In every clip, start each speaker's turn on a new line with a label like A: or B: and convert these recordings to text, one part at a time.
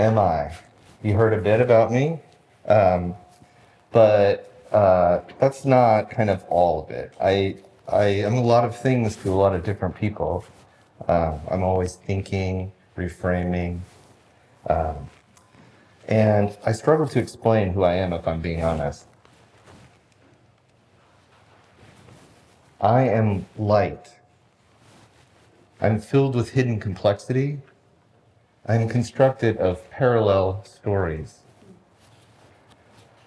A: am I? You heard a bit about me, but that's not kind of all of it. I am a lot of things to a lot of different people. I'm always thinking, reframing, and I struggle to explain who I am if I'm being honest. I am light. I'm filled with hidden complexity. I'm constructed of parallel stories.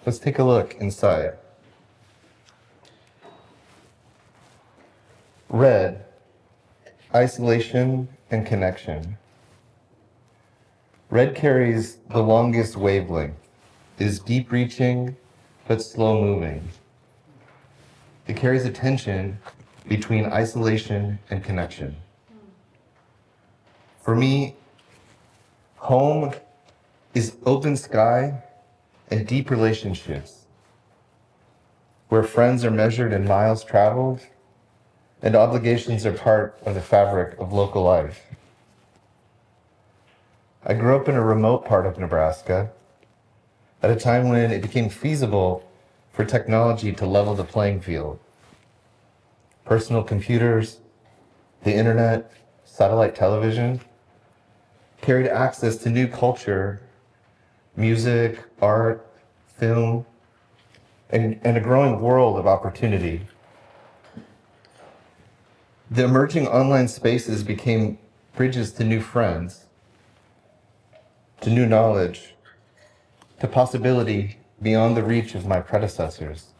A: Let's take a look inside. Red, isolation and connection. Red carries the longest wavelength, is deep-reaching but slow-moving. It carries a tension between isolation and connection. For me, home is open sky and deep relationships, where friends are measured in miles traveled and obligations are part of the fabric of local life. I grew up in a remote part of Nebraska at a time when it became feasible for technology to level the playing field. Personal computers, the internet, satellite television carried access to new culture, music, art, film, and a growing world of opportunity. The emerging online spaces became bridges to new friends, to new knowledge, to possibility beyond the reach of my predecessors.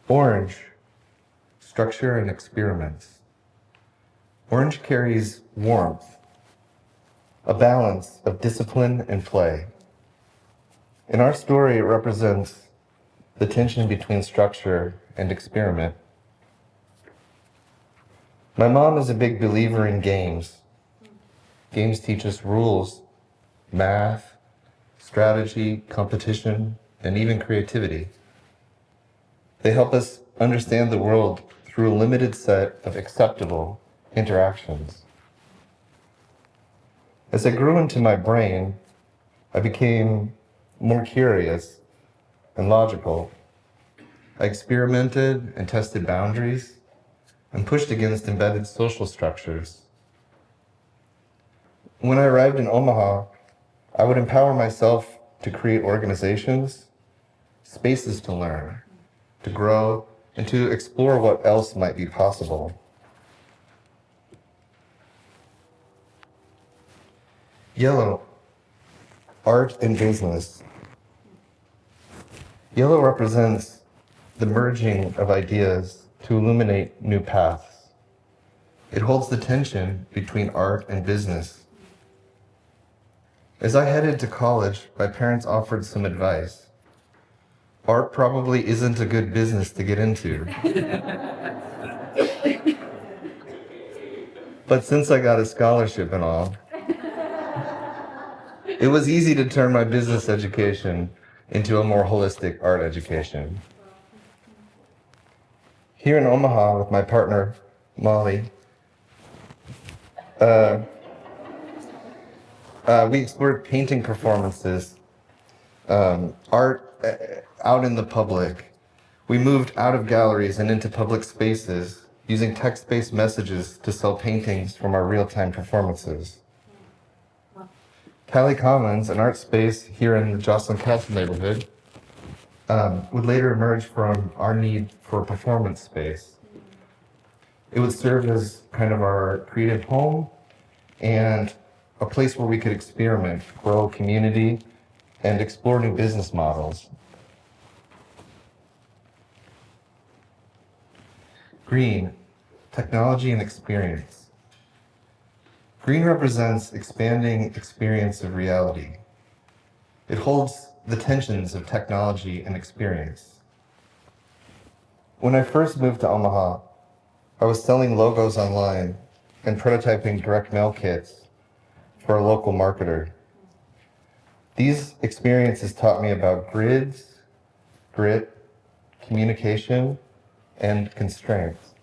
A: Orange, structure and experiments. Orange carries warmth, a balance of discipline and play. In our story, it represents the tension between structure and experiment. My mom is a big believer in games. Games teach us rules, math, strategy, competition, and even creativity. They help us understand the world through a limited set of acceptable interactions. As I grew into my brain, I became more curious and logical. I experimented and tested boundaries and pushed against embedded social structures. When I arrived in Omaha, I would empower myself to create organizations, spaces to learn, to grow, and to explore what else might be possible. Yellow, art and business. Yellow represents the merging of ideas to illuminate new paths. It holds the tension between art and business. As I headed to college, my parents offered some advice. Art probably isn't a good business to get into. But since I got a scholarship and all, it was easy to turn my business education into a more holistic art education. Here in Omaha with my partner, Molly, we explored painting performances, art out in the public. We moved out of galleries and into public spaces, using text-based messages to sell paintings from our real-time performances. Cali Commons, an art space here in the Jocelyn Castle neighborhood, would later emerge from our need for a performance space. It would serve as kind of our creative home and a place where we could experiment, grow community, and explore new business models. Green, technology and experience. Green represents expanding experience of reality. It holds the tensions of technology and experience. When I first moved to Omaha, I was selling logos online and prototyping direct mail kits for a local marketer. These experiences taught me about grids, grit, communication, and constraints.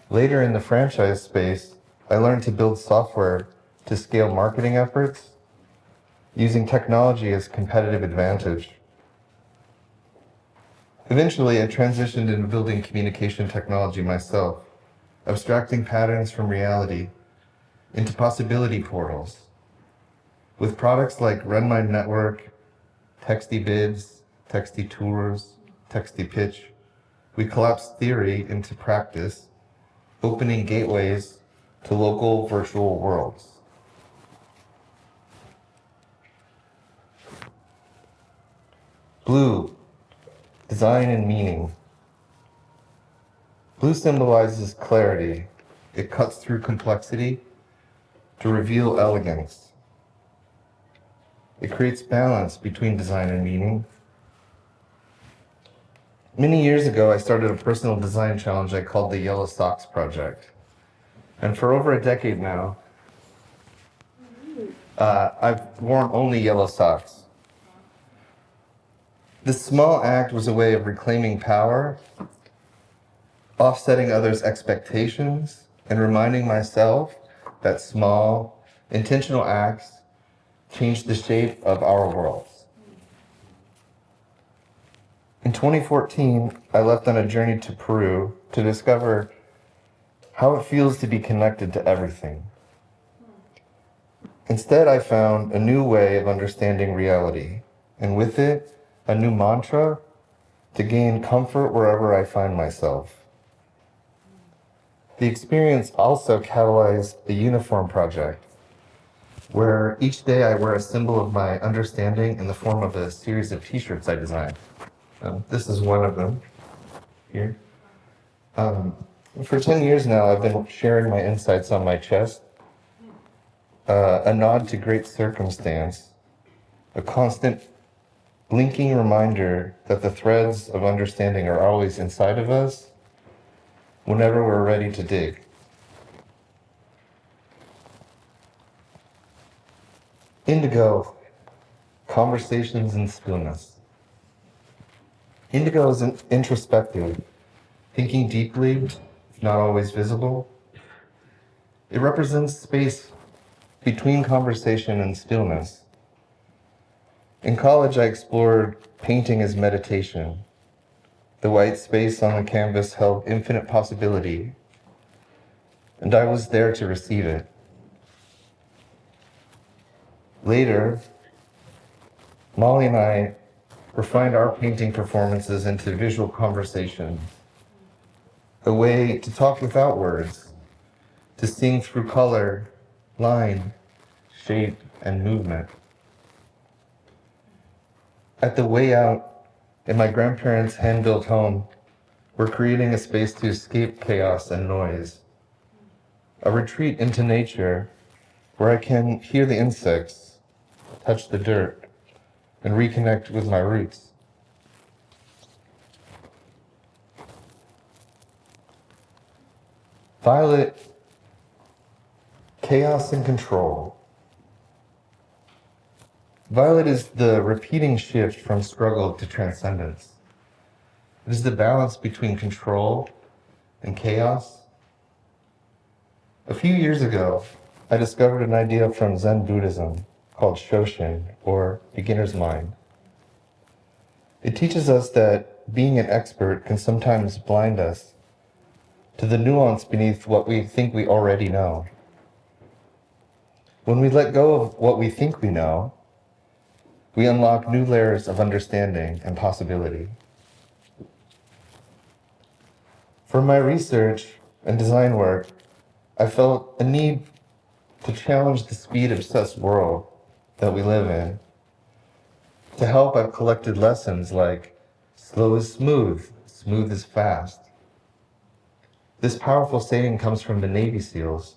A: Later in the franchise space, I learned to build software to scale marketing efforts using technology as competitive advantage. Eventually, I transitioned into building communication technology myself, abstracting patterns from reality into possibility portals. With products like Run My Network, Texty Bids, Texty Tours, Texty Pitch, we collapsed theory into practice, opening gateways to local virtual worlds. Blue, design and meaning. Blue symbolizes clarity. It cuts through complexity to reveal elegance. It creates balance between design and meaning. Many years ago, I started a personal design challenge I called the Yellow Socks Project. And for over a decade now, I've worn only yellow socks. This small act was a way of reclaiming power, offsetting others' expectations, and reminding myself that small, intentional acts change the shape of our worlds. In 2014, I left on a journey to Peru to discover how it feels to be connected to everything. Instead, I found a new way of understanding reality, and with it, a new mantra to gain comfort wherever I find myself. The experience also catalyzed a uniform project, where each day I wear a symbol of my understanding in the form of a series of t-shirts I designed. This is one of them here. For 10 years now, I've been sharing my insights on my chest, a nod to great circumstance, a constant blinking reminder that the threads of understanding are always inside of us whenever we're ready to dig. Indigo, conversations in stillness. Indigo is introspective, thinking deeply, if not always visible. It represents space between conversation and stillness. In college, I explored painting as meditation. The white space on the canvas held infinite possibility, and I was there to receive it. Later, Molly and I refined our painting performances into visual conversation, a way to talk without words, to sing through color, line, shape, and movement. At the way out, in my grandparents' hand-built home, we're creating a space to escape chaos and noise, a retreat into nature where I can hear the insects, touch the dirt, and reconnect with my roots. Violet, chaos and control. Violet is the repeating shift from struggle to transcendence. It is the balance between control and chaos. A few years ago, I discovered an idea from Zen Buddhism called Shoshin, or beginner's mind. It teaches us that being an expert can sometimes blind us to the nuance beneath what we think we already know. When we let go of what we think we know, we unlock new layers of understanding and possibility. For my research and design work, I felt a need to challenge the speed-obsessed world that we live in. To help, I've collected lessons like slow is smooth, smooth is fast. This powerful saying comes from the Navy SEALs,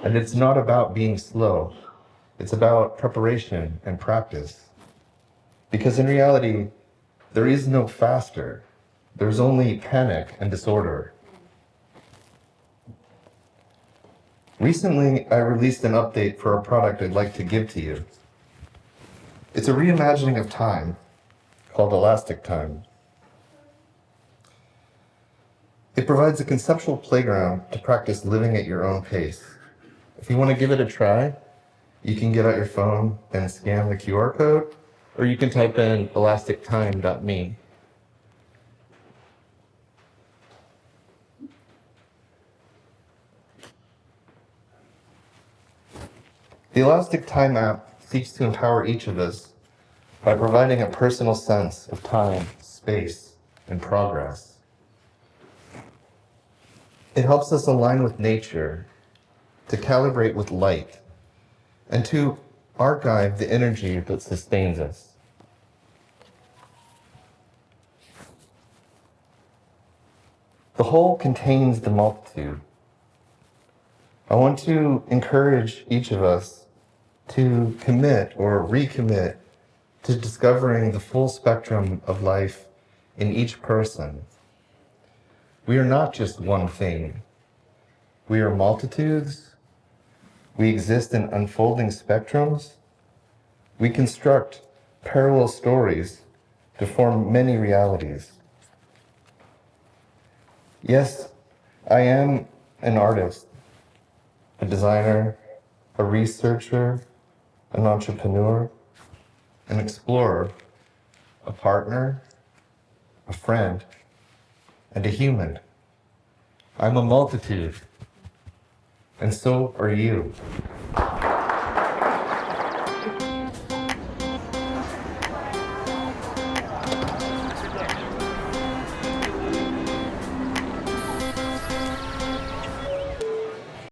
A: and it's not about being slow. It's about preparation and practice. Because in reality, there is no faster. There's only panic and disorder. Recently, I released an update for a product I'd like to give to you. It's a reimagining of time called Elastic Time. It provides a conceptual playground to practice living at your own pace. If you want to give it a try, you can get out your phone and scan the QR code, or you can type in elastictime.me. The Elastic Time app seeks to empower each of us by providing a personal sense of time, space, and progress. It helps us align with nature, to calibrate with light, and to archive the energy that sustains us. The whole contains the multitude. I want to encourage each of us to commit or recommit to discovering the full spectrum of life in each person. We are not just one thing. We are multitudes. We exist in unfolding spectrums. We construct parallel stories to form many realities. Yes, I am an artist, a designer, a researcher, an entrepreneur, an explorer, a partner, a friend, and a human. I'm a multitude, and so are you.